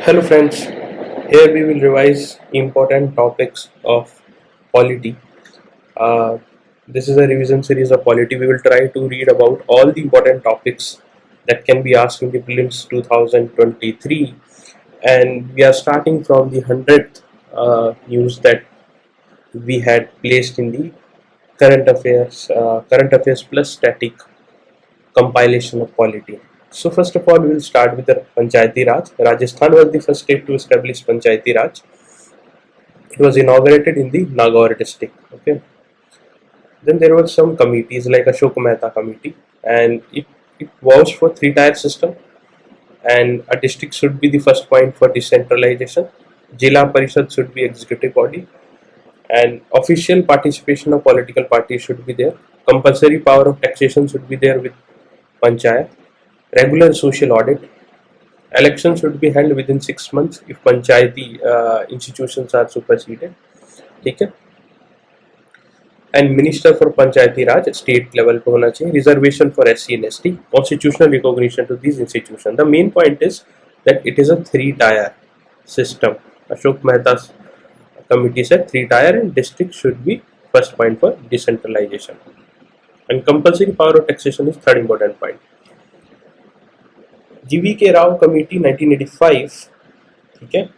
Hello friends, here we will revise important topics of polity. Uh, this is a revision series of polity. We will try to read about all the important topics that can be asked in the prelims 2023, and we are starting from the 100th news that we had placed in the current affairs plus static compilation of polity. So first of all, we will start with the Panchayati Raj. Rajasthan was the first state to establish Panchayati Raj. It was inaugurated in the Nagaur district. Okay. Then there were some committees like Ashok Mehta committee, and it vouched for three-tier system. And a district should be the first point for decentralization. Jila Parishad should be executive body, and official participation of political parties should be there. Compulsory power of taxation should be there with Panchayat. Regular social audit. Elections should be held within 6 months if panchayati institutions are superseded. ठीक है. And minister for panchayati raj state level पे होना चाहिए. Reservation for SC and ST. Constitutional recognition to these institutions. The main point is that it is a three-tier system. Ashok Mehta's committee said three-tier and district should be first point for decentralization. And compulsory power of taxation is third important point. GVK Rao Committee 1985, ठीक है.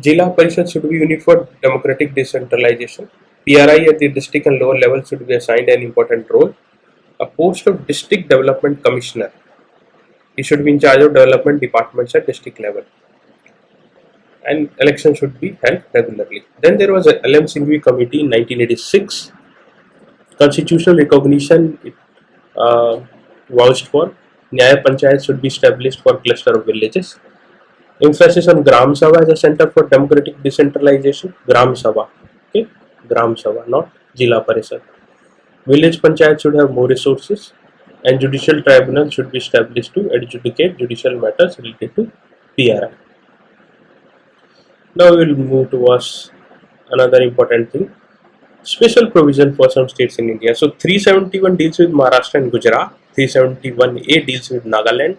Jila Parishad should be unit for democratic decentralization. PRI at the district and lower level should be assigned an important role. A post of district development commissioner. He should be in charge of development departments at district level. And election should be held regularly. Then there was a LM Singhvi Committee in 1986. Constitutional recognition vouched for. Nyaya Panchayat should be established for cluster of villages. Emphasis on Gram Sabha as a center for democratic decentralization. Gram Sabha, okay, Gram Sabha, not Jila Parishad. Village Panchayat should have more resources, and judicial tribunal should be established to adjudicate judicial matters related to PRI. Now we will move towards another important thing. Special provision for some states in India. So 371 deals with Maharashtra and Gujarat. 371A deals with Nagaland.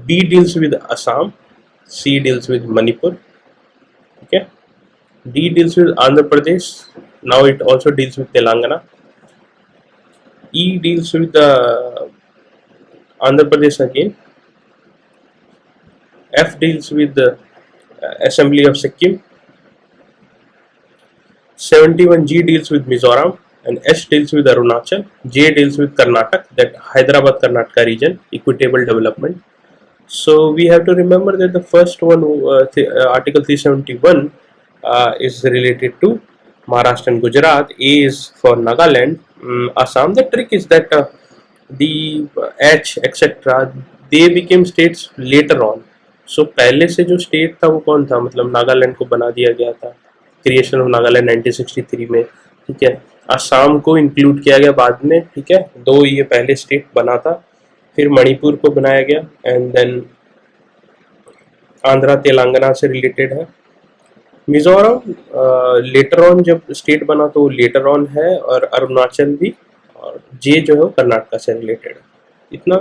B deals with Assam. C deals with Manipur. Okay. D deals with Andhra Pradesh. Now it also deals with Telangana. E deals with Andhra Pradesh again. F deals with the Assembly of Sikkim. 71G deals with Mizoram, and S deals with Arunachal. J deals with Karnataka, that Hyderabad Karnataka region, equitable development. So we have to remember that the first one, Article 371, is related to Maharashtra and Gujarat. A is for Nagaland, Assam. The trick is that the H etc. they became states later on. So पहले से जो state था वो कौन था, मतलब नागालैंड को बना दिया गया था, क्रिएशन ऑफ नागालैंड 1963 में, ठीक है. असम को इंक्लूड किया गया बाद में, ठीक है. दो ये पहले स्टेट बना था, फिर मणिपुर को बनाया गया, एंड देन आंध्रा तेलंगाना से रिलेटेड है. मिजोरम लेटर ऑन जब स्टेट बना तो लेटर ऑन है, और अरुणाचल भी, और जे जो है वो कर्नाटका से रिलेटेड है. इतना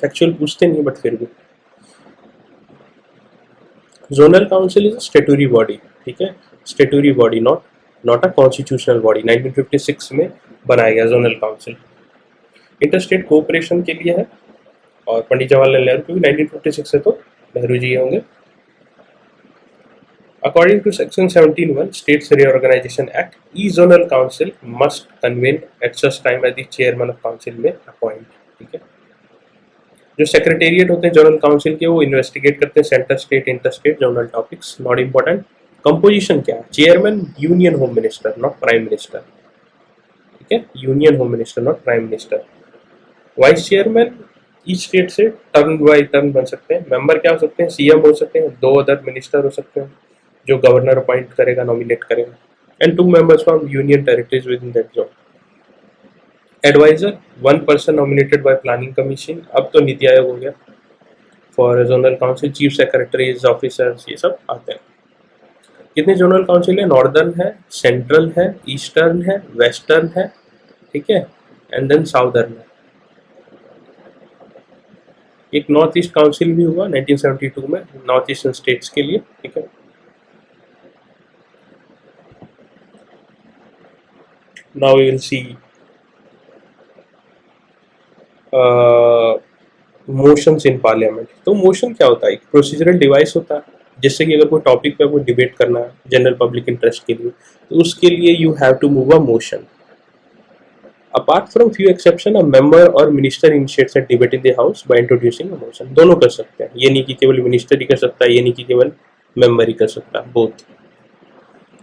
फैक्चुअल पूछते नहीं, बट फिर भी. Zonal council is a statutory body, ठीक है. Statutory body, not a constitutional body. 1956 में बनाया गया zonal council. Inter state cooperation के लिए है, और पंडित जवाहरलाल नेहरू, क्योंकि 1956 से तो नेहरू जी होंगे. According to Section 17(1) States Reorganization Act, each zonal council must convene at such time as the chairman of council may appoint. ठीक है. जो सेक्रेटेरिएट होते हैं जोनल काउंसिल के, वो इन्वेस्टिगेट करते हैं centre state, inter state, zonal topics. Not important. Composition क्या है? Chairman union home minister, not prime minister, ठीक है. Union home minister, not prime minister. Vice chairman each state से टर्न बाई टर्न बन सकते हैं. मेंबर क्या हो सकते हैं? सीएम हो सकते हैं, दो अदर मिनिस्टर हो सकते हैं जो गवर्नर अपॉइंट करेगा, नॉमिनेट करेगा, and 2 members from union territories within that zone. Adviser 1 person nominated by planning commission. अब तो नीति आयोग हो गया. For zonal council chief secretaries, officers, ये सब आते हैं. कितने जोनल काउंसिल है? नॉर्दर्न है, सेंट्रल है, ईस्टर्न है, वेस्टर्न है, ठीक है, एंड देन साउदर्न है. एक नॉर्थ ईस्ट काउंसिल भी हुआ 1972 में नॉर्थ ईस्टर्न स्टेट्स के लिए, ठीक है। Now we will see motions in parliament. तो मोशन क्या होता है? एक प्रोसीजरल डिवाइस होता है, जिससे कि अगर कोई टॉपिक पे कोई डिबेट करना है जनरल पब्लिक इंटरेस्ट के लिए, तो उसके लिए you have to move a motion. Apart from few exception, a member और minister initiates a debate in the house by introducing a motion. दोनों कर सकते हैं, ये नहीं कि केवल मिनिस्टर ही कर सकता है, ये नहीं कि केवल मेंबर ही कर सकता है, both.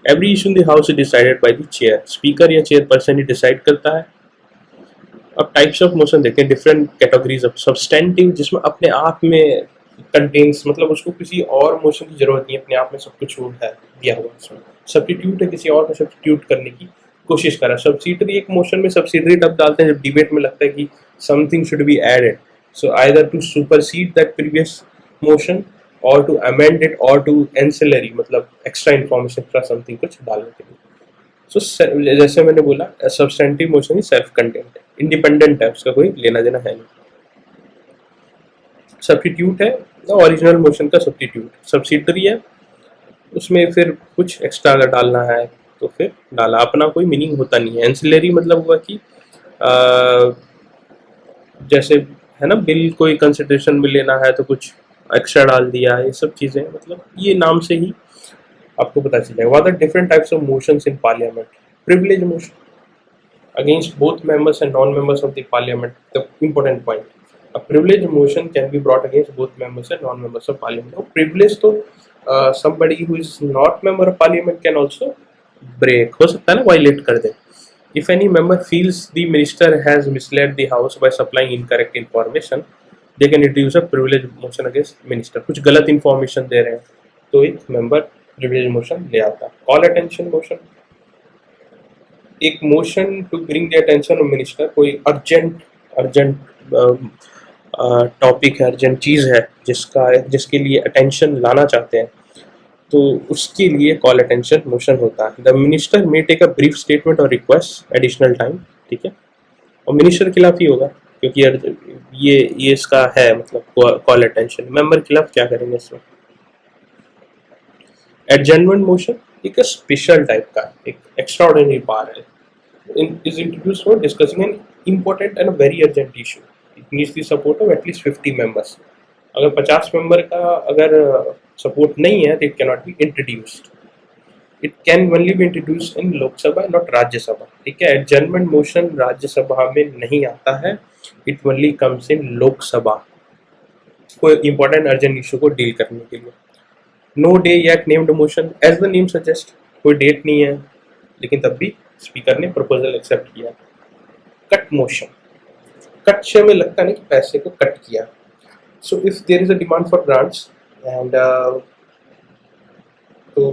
Every issue in the house is decided by the chair. Speaker या चेयरपर्सन ही डिसाइड करता है। अब टाइप्स ऑफ मोशन देखते हैं, डिफरेंट कैटेगरीज ऑफ सब्सटेंटिव, जिसमें अपने आप में कंटेन्स, मतलब उसको किसी और मोशन की जरूरत नहीं है, अपने आप में सब कुछ वो है दिया हुआ उसमें। सब्स्टिट्यूट है, किसी और को सब्स्टिट्यूट करने की कोशिश कर रहा है। सब्सिडरी, एक मोशन में सब्सिडरी तब डालते हैं जब डिबेट में लगता है कि something should be added, so either to supersede that previous motion or to amend it or to ancillary, मतलब एक्स्ट्रा इन्फॉर्मेशन, एक्स्ट्रा समथिंग कुछ डालने के लिए। सो जैसे मैंने बोला, सब्सटेंटिव मोशन ही सेल्फ कंटेंट है, इंडिपेंडेंट है, उसका कोई लेना देना है नहीं। सब्स्टिट्यूट है ओरिजिनल मोशन का सब्स्टिट्यूट। सब्सिडरी है, उसमें फिर कुछ एक्स्ट्रा अगर डालना है तो फिर डाला, अपना कोई मीनिंग होता नहीं है। एंसिलरी मतलब हुआ कि जैसे है ना, बिल कोई कंसिडरेशन में लेना है तो कुछ एक्स्ट्रा डाल दिया, ये सब चीज़ें, मतलब ये नाम से ही आपको पता चलेगा। What are different types of motions in parliament? Privilege motion against both members and non-members of the parliament. The important point. A privilege motion can be brought against both members and non-members of parliament. Now, privilege तो somebody who is not member of parliament can also break, हो सकता है ना, violate कर दे. If any member feels the minister has misled the house by supplying incorrect information, they can introduce a privilege motion against minister. कुछ गलत information दे रहे हैं तो एक member privilege motion ले आता है. Call attention motion, एक motion to bring the attention of minister, कोई अर्जेंट टॉपिक है, अर्जेंट चीज़ है जिसके लिए अटेंशन लाना चाहते हैं, तो उसके लिए कॉल अटेंशन मोशन होता है। The minister may take a brief statement or request additional time, ठीक है, और मिनिस्टर के खिलाफ ही होगा क्योंकि ये इसका है, मतलब कॉल अटेंशन। मेंबर के खिलाफ क्या करेंगे इसमें? एडजर्नमेंट मोशन एक स्पेशल टाइप का, एक एक्स्ट्राऑर्डिनरी पावर है, is introduced for discussing an important and a very urgent issue. It needs the support of at least 50 members. अगर 50 मेंबर का अगर सपोर्ट नहीं है तो it cannot be introduced. It can only be introduced in Lok Sabha, not Rajya Sabha, ठीक है। Adjournment motion Rajya Sabha में नहीं आता है, it only comes in Lok Sabha, कोई important urgent issue को डील करने के लिए। No day yet named motion, as the name suggests, कोई डेट नहीं है लेकिन तब भी स्पीकर ने प्रपोजल एक्सेप्ट किया। कट मोशन, कट से में लगता नहीं कि पैसे को कट किया। So if there is a demand for grants and तो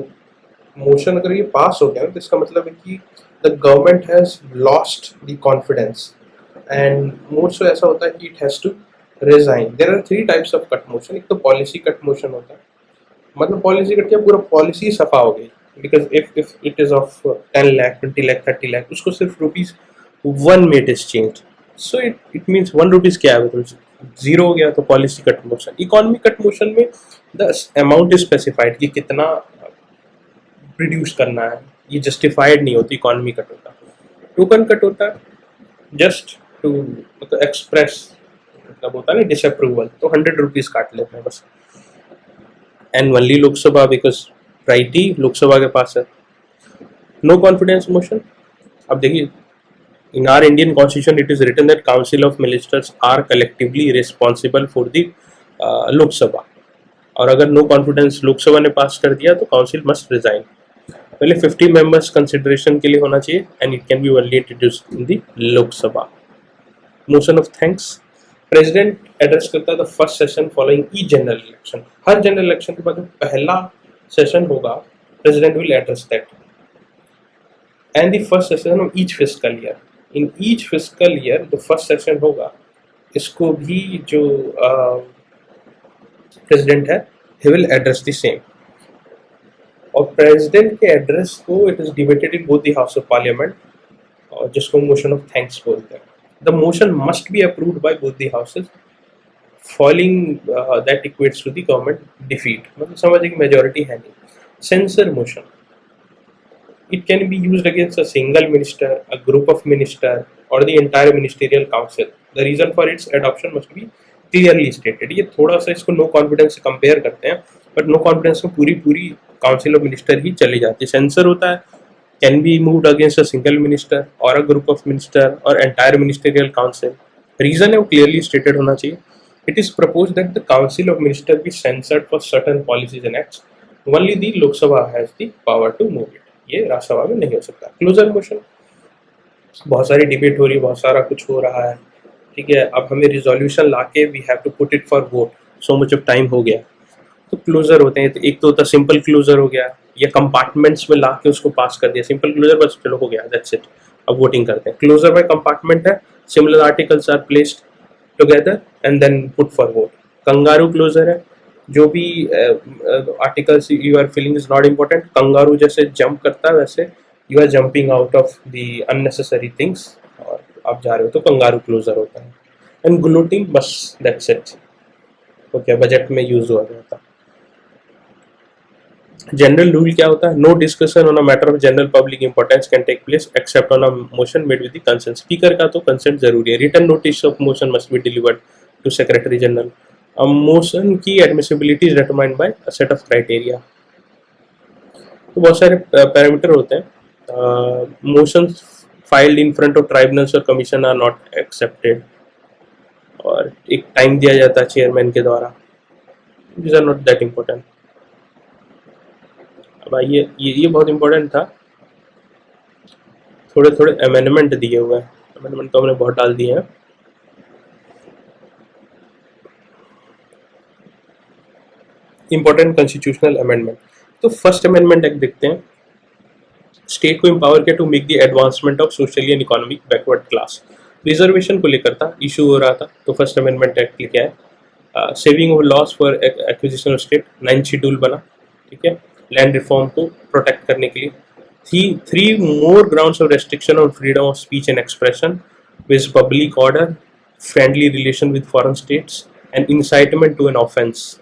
मोशन अगर ये पास हो गया तो इसका मतलब है कि the government has lost the confidence, and more so ऐसा होता है कि it has to resign. There are 3 types of cut motion. एक तो पॉलिसी कट मोशन होता है, मतलब पॉलिसी कट किया, पूरा पॉलिसी सफा हो गई, because if it is of 10 lakh 20 lakh 30 lakh, उसको सिर्फ ₹1 में it is changed, so it means 1 rupees क्या है, तो जीरो हो गया, तो policy cut motion. Economy cut motion में द अमाउंट इज स्पेसिफाइड कि कितना रिड्यूस करना है, ये जस्टिफाइड नहीं होती, इकोनॉमी कट होता है। टोकन कट होता है जस्ट टू, मतलब एक्सप्रेस, मतलब होता है ना डिसअप्रूवल, तो 100 रुपीज काट लेते हैं बस। And only Lok Sabha, because right ही लोकसभा के पास है। नो कॉन्फिडेंस मोशन, अब देखिए, in our Indian constitution it is written that council of ministers are collectively responsible for the Lok Sabha, और अगर नो कॉन्फिडेंस लोकसभा ने पास कर दिया तो काउंसिल मस्ट रिजाइन। पहले 50 मेंबर्स कंसिडरेशन के लिए होना चाहिए, and it can B only introduced in the Lok Sabha. Motion of thanks, president address करता है the first session following each general election. Her general election के बाद पहला सेशन होगा, president will address that, and the first session of each fiscal year. In each fiscal year जो first session होगा, इसको भी जो प्रेसिडेंट है, he will address the same. और प्रेसिडेंट के एड्रेस को it is debated in both the house of parliament, और जिसको मोशन ऑफ थैंक्स बोलते हैं। The motion must be approved by both the houses falling that equates to the government defeat. मतलब समझे कि majority है नहीं. Censor motion. It can be used against a single minister, a group of minister, or the entire ministerial council. The reason for its adoption must be clearly stated. ये थोड़ा सा इसको no confidence से compare करते हैं, but no confidence में पूरी council of minister ही चली जाती है. Censor होता है can be moved against a single minister or a group of minister or entire ministerial council. Reason है वो clearly stated होना चाहिए. It is proposed that the council of minister be censored for certain policies and acts. Only the Lok Sabha has the power to move it. ये राज्यसभा में नहीं हो सकता. Closure motion, बहुत सारी डिबेट हो रही है, बहुत सारा कुछ हो रहा है, ठीक है. अब हमें रिजोल्यूशन लाके we have to put it for vote, so much of time हो गया, तो क्लोजर होते हैं. तो एक तो होता है सिंपल क्लोजर हो गया, या कंपार्टमेंट्स में लाके उसको पास कर दिया. सिंपल क्लोजर बस चलो हो गया, दैट्स इट. अब वोटिंग करते हैं. क्लोजर बाय कंपार्टमेंट है, similar articles are placed together and then put for vote. Kangaroo closure है, जो भी articles you are feeling is not important. Kangaroo जैसे जंप करता है वैसे you are jumping out of the unnecessary things और आप जा रहे हो, तो कंगारू क्लोजर होता है. एंड ग्लोटिंग, बस दैट्स इट. ओके, बजट में यूज हुआ जाता. जनरल रूल क्या होता है? No discussion on a matter of general public importance can take place except on a motion made with the consent. Speaker का तो कंसेंट जरूरी है. Written notice of motion must be delivered to secretary general. Motion की admissibility is determined by a set of criteria. तो बहुत सारे parameter होते हैं. Motion filed in front of tribunals or commission are not accepted, और एक time दिया जाता है चेयरमैन के द्वारा. These are not that important. अब ये बहुत इम्पोर्टेंट था. थोड़े अमेंडमेंट दिए हुए हैं. अमेंडमेंट तो हमने बहुत डाल दिए हैं. Important constitutional amendment. तो फर्स्ट अमेंडमेंट एक्ट देखते हैं. स्टेट को एम्पावर किया to make the advancement of socially and economic backward class. Reservation को लेकर था, इशू हो रहा था, तो फर्स्ट अमेंडमेंट एक्ट लिखा है. Saving of loss for acquisition of state, 9 schedule बना, ठीक है, लैंड रिफॉर्म को प्रोटेक्ट करने के लिए. 3 more grounds of restriction on freedom of speech and expression, with public order, friendly relation with foreign states and incitement to an offence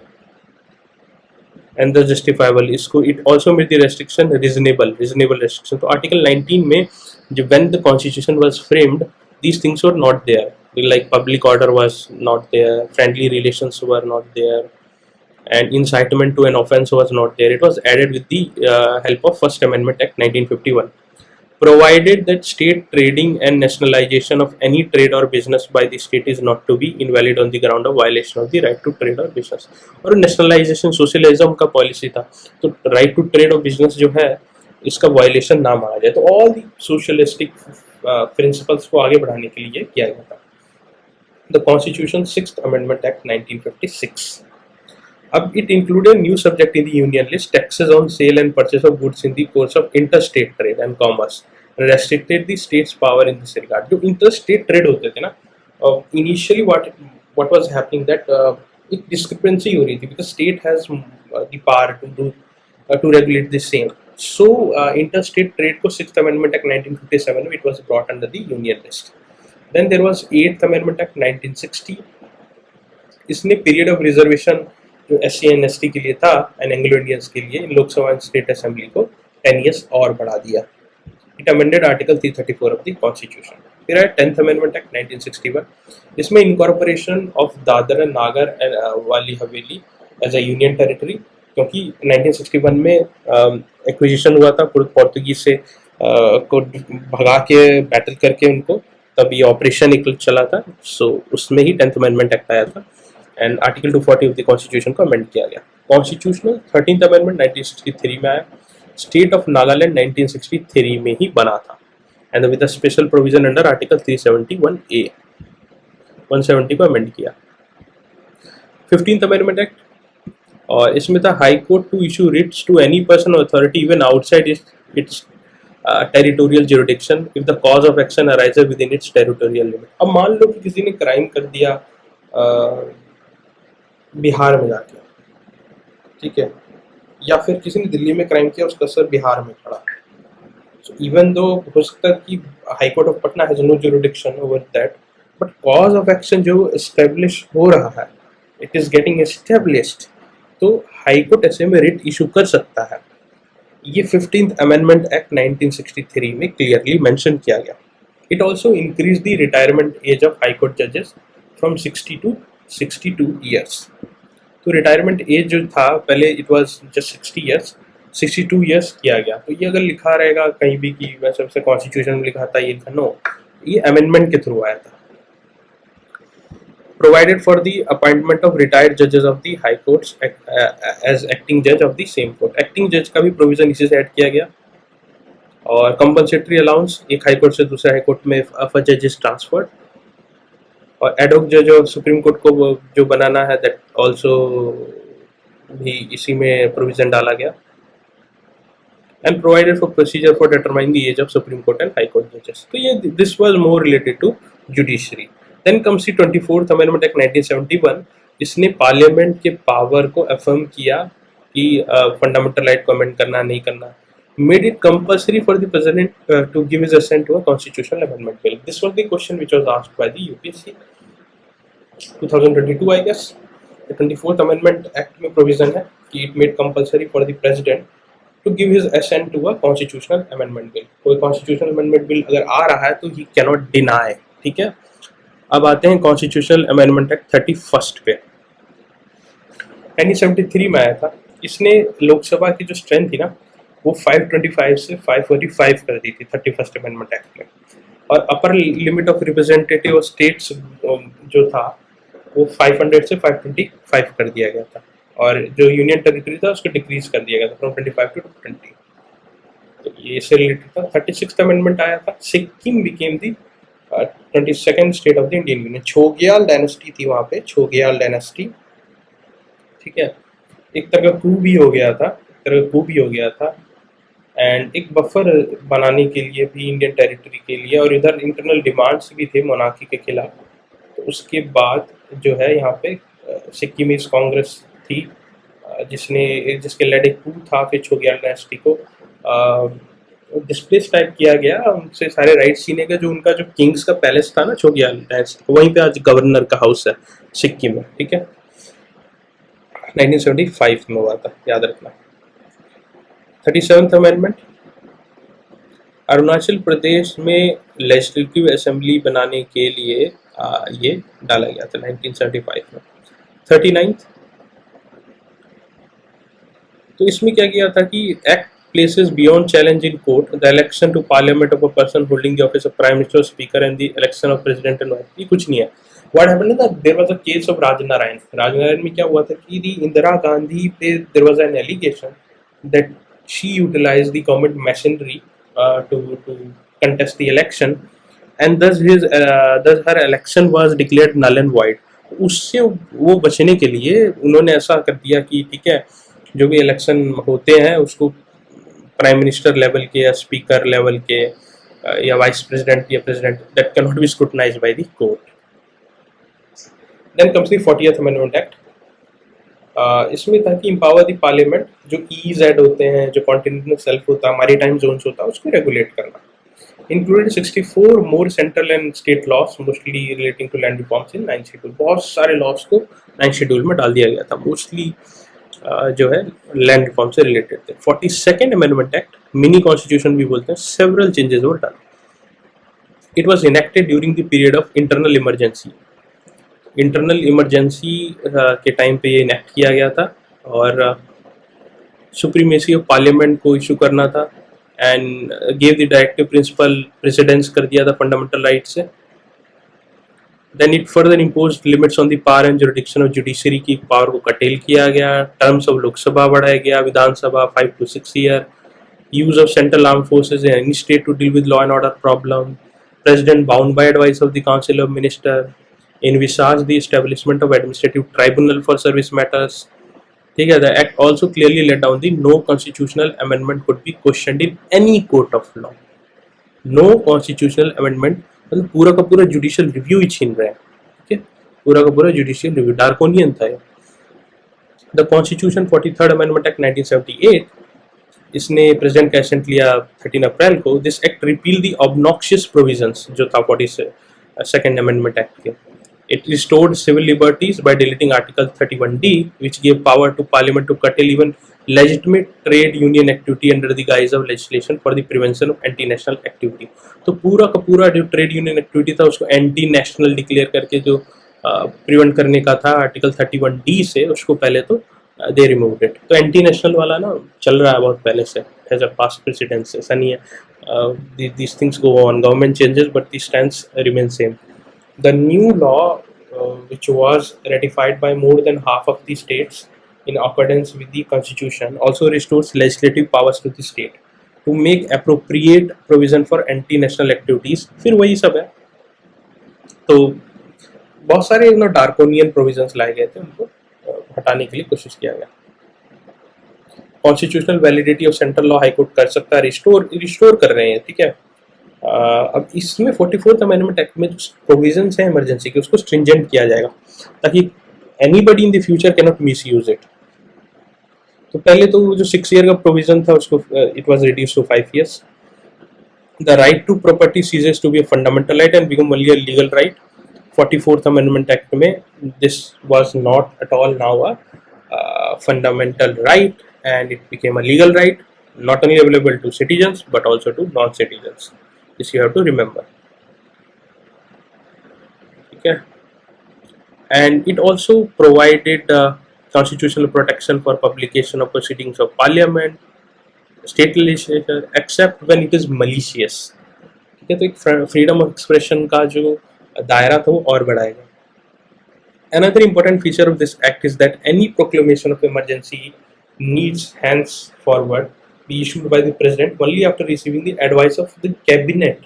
and the justifiable. इसको it also made the restriction reasonable restriction. तो article 19 में जब when the constitution was framed, these things were not there, like public order was not there, friendly relations were not there, and incitement to an offense was not there. It was added with the help of First Amendment Act 1951. Provided that state trading and nationalization of any trade or business by the state is not to be invalid on the ground of violation of the right to trade or business. और nationalization socialism का policy था, तो right to trade और business जो है इसका violation ना माना जाए. तो all the socialistic principles को आगे बढ़ाने के लिए किया गया था. The Constitution 6th Amendment Act 1956. अब it included new subject in the union list, taxes on sale and purchase of goods in the course of interstate trade and commerce, and restricted the state's power in this regard. जो interstate trade होते थे ना, initially what was happening that एक discrepancy हो रही थी, because state has the power to do to regulate the same. So interstate trade को 6th Amendment Act 1957 it was brought under the union list. Then there was 8th Amendment Act 1960. इसने period of reservation जो SC and ST के लिए था and Anglo Indians के लिए Lok Sabha and state assembly को 10 years और बढ़ा दिया. It amended article 334 of the constitution. फिर है 10th अमेंडमेंट एक्ट 1961. इसमें इनकॉर्पोरेशन ऑफ दादर एंड नागर एंड वाली हवेली एज अ यूनियन टेरिटरी, क्योंकि 1961 में एक्विजिशन हुआ था पोर्तुगीज से को भगा के बैटल करके उनको, तब ये ऑपरेशन एक चला था. सो उसमें ही 10th अमेंडमेंट एक्ट आया था and article 240 of the constitution को अमेंड किया गया. कॉन्स्टिट्यूशनल 13th अमेंडमेंट 1963 में आया. स्टेट ऑफ नागालैंड 1963 में ही बना था and with a special provision under article 371A 170 को अमेंड किया. 15th अमेंडमेंट एक्ट, और इसमें था high court to issue writs to any person और authority even outside its territorial jurisdiction if the cause of action arises within its territorial limit. अब मान लो कि किसी ने क्राइम कर दिया बिहार में जाके, ठीक है, या फिर किसी ने दिल्ली में क्राइम किया, उसका सर बिहार में खड़ा. सो इवन दो हो सकता है कि high court of Patna has no jurisdiction over that, but cause of action जो एस्टेब्लिश हो रहा है इट इज गेटिंग एस्टेब्लिश्ड, तो हाई कोर्ट ऐसे में रिट इशू कर सकता है। ये 15th अमेंडमेंट एक्ट 1963 में क्लियरली मेंशन किया गया। It also increase the retirement age of high court जजेस फ्रॉम 60 टू 62 ईयर्स। तो रिटायरमेंट एज जो था पहले it was just 60 years, 62 years किया गया। तो ये अगर लिखा रहेगा कहीं भी कि वैसे वैसे कॉन्स्टिट्यूशन में लिखा था ये, नो, ये अमेंडमेंट के थ्रू आया था। Provided for the appointment of retired judges of the high courts as acting judge of the same court. Acting judge का भी प्रोविजन इसी से ऐड किया गया। और कंपनसेटरी अलाउंस, एक हाई कोर्ट से दूसरे हाई कोर्ट में अ जज इज ट्रांसफर्ड। और एडहॉक जज ऑफ सुप्रीम कोर्ट को जो बनाना है दैट ऑल्सो भी इसी में प्रोविजन डाला गया। And provided for procedure for determining the age of supreme court and high court जजेस। तो ये this was more related to judiciary. Then comes the 24th Amendment Act 1971, इसने पार्लियामेंट के पावर को अफर्म किया कि फंडामेंटल राइट को amend करना नहीं करना। Made it compulsory for the president to give his assent to a constitutional amendment bill. This was the question which was asked by the UPSC 2022, I guess. The 24th Amendment Act में provision है कि it made compulsory for the president to give his assent to a constitutional amendment bill. कोई constitutional amendment bill अगर आ रहा है तो he cannot deny, ठीक है। अब आते हैं कॉन्स्टिट्यूशनल अमेंडमेंट एक्ट 31st पे, 1973 में आया था। इसने लोकसभा की जो स्ट्रेंथ थी ना वो 525 से 545 कर दी थी 31st अमेंडमेंट एक्ट में। और upper limit of representative states जो था वो 500 से 525 कर दिया गया था। और जो यूनियन टेरिटरी था उसको डिक्रीज कर दिया गया था फ्रॉम 25 टू 20। तो ये इससे रिलेटेड था। 36th अमेंडमेंट आया था। Sikkim became the 22nd state of the Indian union. Chogyal dynasty थी वहाँ पे, छोग्याल डायनेस्टी, ठीक है। एक तरह का coup भी हो गया था एंड एक बफर बनाने के लिए भी इंडियन टेरिटरी के लिए, और इधर इंटरनल डिमांड्स भी थे मोनार्की के खिलाफ। तो उसके बाद जो है यहाँ पे सिक्किमीज कांग्रेस थी जिसके लेड एक coup था। फिर छोग्याल डायनेस्टी को डिस्प्लेस टाइप किया गया, उनसे सारे राइट्स छीने गए। जो उनका जो किंग्स का पैलेस था ना छोग्याल डायनेस्टी, वहीं पे आज गवर्नर का हाउस है सिक्किम में, ठीक है। 1975 में हुआ था, याद रखना। 37th अमेंडमेंट, अरुणाचल प्रदेश में लेजिस्लेटिव असेंबली बनाने के लिए ये डाला गया था 1975 में। 39th, तो इसमें क्या किया था कि act places beyond challenge in court the election to parliament of a person holding the office of prime minister or speaker and the election of president and wife। ये कुछ नहीं है। What happened is that there was a case of Rajnarayan में क्या हुआ था कि the Indira Gandhi पे there was an allegation that she utilized the government machinery to contest the election and thus her election was declared null and void। उससे वो बचने के लिए उन्होंने ऐसा कर दिया कि ठीक है, जो भी इलेक्शन होते हैं उसको प्राइम मिनिस्टर लेवल के या स्पीकर लेवल के या वाइस प्रेसिडेंट या president that can not be scrutinized by the court. Then comes the 40th amendment act. इसमें था कि एम्पावर द पार्लियामेंट, जो EEZ होते हैं, जो कॉन्टिनेंटल शेल्फ होता है, मैरीटाइम जोन्स होता है, उसको रेगुलेट करना। Included 64 more central and state laws mostly relating to land reforms in 9th schedule. बहुत सारे लॉस को 9th शेड्यूल में डाल दिया गया था, मोस्टली जो है लैंड रिफॉर्म से रिलेटेड थे। 42nd amendment act, mini constitution भी बोलते हैं, several changes were done. It was enacted during the period of internal emergency. Internal emergency के टाइम पे ये इनेक्ट किया गया था और सुप्रीमेसी ऑफ पार्लियामेंट को इशू करना था and gave the directive principle precedence कर दिया था फंडामेंटल राइट से। Then it further imposed limits on the power and jurisdiction of judiciary की पावर को कटेल किया गया। टर्म्स ऑफ लोकसभा बढ़ाया गया, विधानसभा 5 to 6 year। use of central armed forces in any state to deal with law and order problem। president bound by advice of the council of minister। envisaged the establishment of administrative tribunal for service matters। ठीक है। The act also clearly laid down the no constitutional amendment could be questioned in any court of law। no constitutional amendment मतलब पूरा का पूरा judicial review ही छीन रहे हैं, ठीक है, पूरा का पूरा जुडिशियल रिव्यू, डार्कोनियन था ये। The constitution 43rd amendment act 1978, इसने प्रेसिडेंट का एसेंट लिया 13 अप्रैल को। This act repeal the obnoxious provisions जो था 42nd अमेंडमेंट एक्ट के। It restored civil liberties by deleting Article 31D, which gave power to Parliament to curtail even legitimate trade union activity under the guise of legislation for the prevention of anti-national activity. तो पूरा का पूरा जो trade union activity था उसको anti national declare करके जो prevent करने का था आर्टिकल 31D से, उसको पहले तो दे रिमूव्ड इट. तो एंटी नेशनल वाला ना चल रहा है बहुत पहले से, हैज अ पास्ट प्रेसिडेंस. ऐसा नहीं है, these things go on, government changes but the stance remains same. The new law, which was ratified by more than half of the states in accordance with the constitution, also restores legislative powers to the state to make appropriate provision for anti-national activities. फिर वही सब है. तो बहुत सारे डार्कोनियन provisions लाए गए थे, उनको हटाने के लिए कोशिश किया गया. Constitutional validity of central law high court कर सकता है, रिस्टोर कर रहे हैं. ठीक है. अब इसमें 44th अमेंडमेंट एक्ट में जो प्रोविजंस हैं इमरजेंसी के, उसको स्ट्रिंजेंट किया जाएगा ताकि anybody in the future can not miss use it. तो पहले तो जो 6 ईयर का प्रोविजन था उसको it was reduce to 5 years. The right to property ceases to be a fundamental right and become only a legal right. 44th amendment act में this was not at all now a fundamental right, and it became a legal right, not only available to citizens but also to non-citizens. This you have to remember. Okay. And it also provided constitutional protection for publication of proceedings of parliament, state legislature, except when it is malicious. ठीक है. तो एक freedom of expression का जो दायरा था वो और बढ़ाएगा. Another important feature of this act is that any proclamation of emergency needs henceforward be issued by the president only after receiving the advice of the cabinet,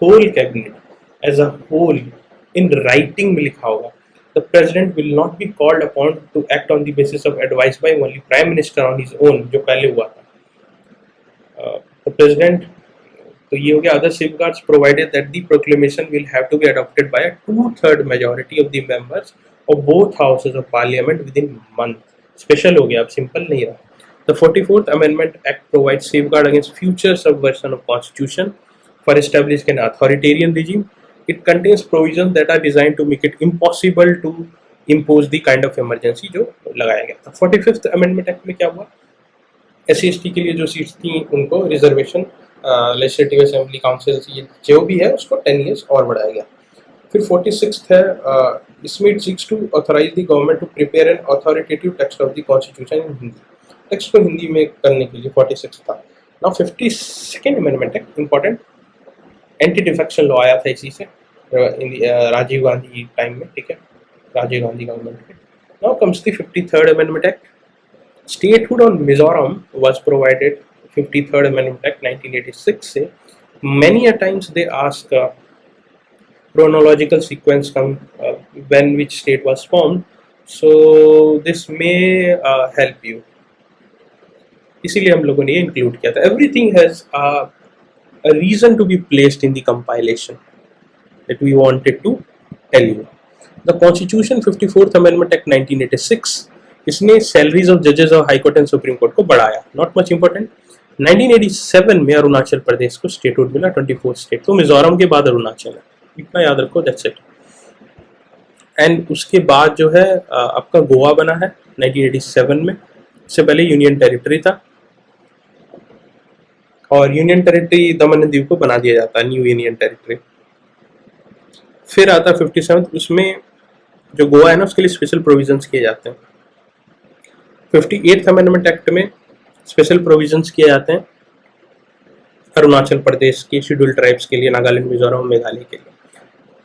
whole cabinet as a whole, in writing में लिखा होगा. The president will not be called upon to act on the basis of advice by only prime minister on his own, जो पहले हुआ था. The president, तो ये हो गया. Other safeguards provided that the proclamation will have to be adopted by a 2/3 majority of the members of both houses of parliament within month. Special हो गया, अब simple नहीं रहा. The 44th Amendment Act provides safeguard against future subversion of constitution for establishing an authoritarian regime. It contains provisions that are designed to make it impossible to impose the kind of emergency जो लगाया गया था. 45th Amendment Act में क्या हुआ? SC/ST के लिए जो सीट्स थी उनको रिजर्वेशन, लेजिस्लेटिव असेंबली, काउंसिल, ये जो भी है उसको 10 years और बढ़ाया गया. फिर 46th है, इसमें it seeks to authorise the government to prepare an authoritative text of the constitution in Hindi. Text को हिंदी में करने के लिए 46 था. Now 52nd amendment act important. Anti defection law आया था इसी से राजीव गांधी टाइम में. ठीक है, राजीव गांधी गवर्नमेंट में. Now comes the 53rd amendment act. Statehood on Mizoram was provided. 53rd amendment act 1986 से. Many a times they ask chronological sequence come when which state was formed, so this may help you. इसीलिए हम लोगों ने ये include किया था. Everything has a reason to be placed in the compilation that we wanted to tell you. The Constitution 54th Amendment Act 1986, इसने salaries of judges of High Court and Supreme Court को बढ़ाया. Not much important. 1987 में अरुणाचल प्रदेश को statehood मिला, 24 state. तो मिजोरम के बाद अरुणाचल है, इतना याद रखो. That's it. एंड उसके बाद जो है आपका गोवा बना है 1987 में. इससे पहले यूनियन टेरिटरी था, और union territory Daman and Diu को बना दिया जाता है न्यू यूनियन टेरिटरी. फिर आता 57, उसमें जो गोवा है ना उसके लिए स्पेशल प्रोविजंस किए जाते हैं. 58th अमेंडमेंट एक्ट में स्पेशल प्रोविजंस किए जाते हैं अरुणाचल प्रदेश के शेड्यूल्ड ट्राइब्स के लिए, नागालैंड, मिजोरम, मेघालय के लिए.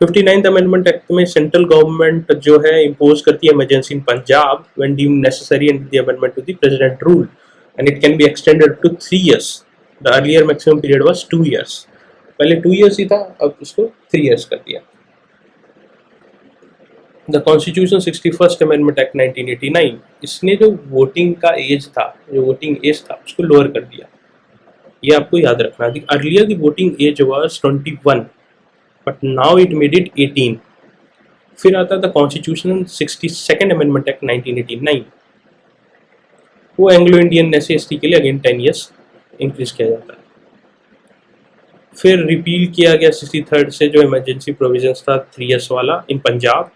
59th अमेंडमेंट एक्ट में सेंट्रल गवर्नमेंट जो है इम्पोज करती है emergency in Punjab when deemed necessary and the amendment to the president rule, and it can be extended to 3 years. The earlier maximum period was 2 years. पहले 2 years ही था, अब उसको 3 years कर दिया. The constitution 61st amendment act 1989, इसने जो voting का as था, जो वोटिंग एज था उसको लोअर कर दिया. ये आपको याद रखना. The earlier the voting age was 21 but now it made it 18. फिर आता था कॉन्स्टिट्यूशन 62nd अमेंडमेंट एक्ट 1989, वो एंग्लो इंडियन SC/ST के लिए अगेन 10 years इंक्रीज किया जाता है. फिर रिपील किया गया 63rd से जो इमरजेंसी प्रोविजंस था 3 years वाला in Punjab,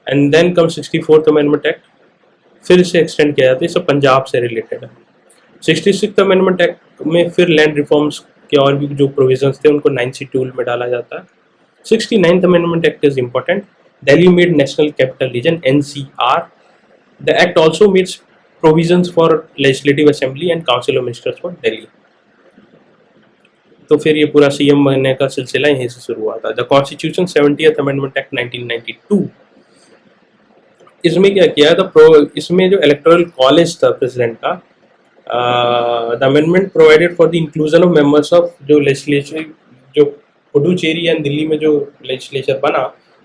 and then come 64th amendment act, फिर इसे एक्सटेंड किया जाता है, ये सब पंजाब से रिलेटेड है। 66th अमेंडमेंट एक्ट में फिर लैंड रिफॉर्म्स के और भी जो प्रोविजंस थे उनको 9th शेड्यूल में डाला जाता है। 69th amendment act is important, Delhi made national capital region NCR। The act also makes provisions for legislative assembly and council of ministers for Delhi. तो फिर ये पूरा CM बनने का सिलसिला यहीं से शुरू हुआ था। The constitution 70th amendment act 1992, इसमें क्या किया था, इसमें जो इलेक्टोरल कॉलेज था प्रेसिडेंट का, the amendment provided for the inclusion of members of जो लेजिस्लेचर, जो पुडुचेरी एंड दिल्ली में जो लेजिस्लेचर बना,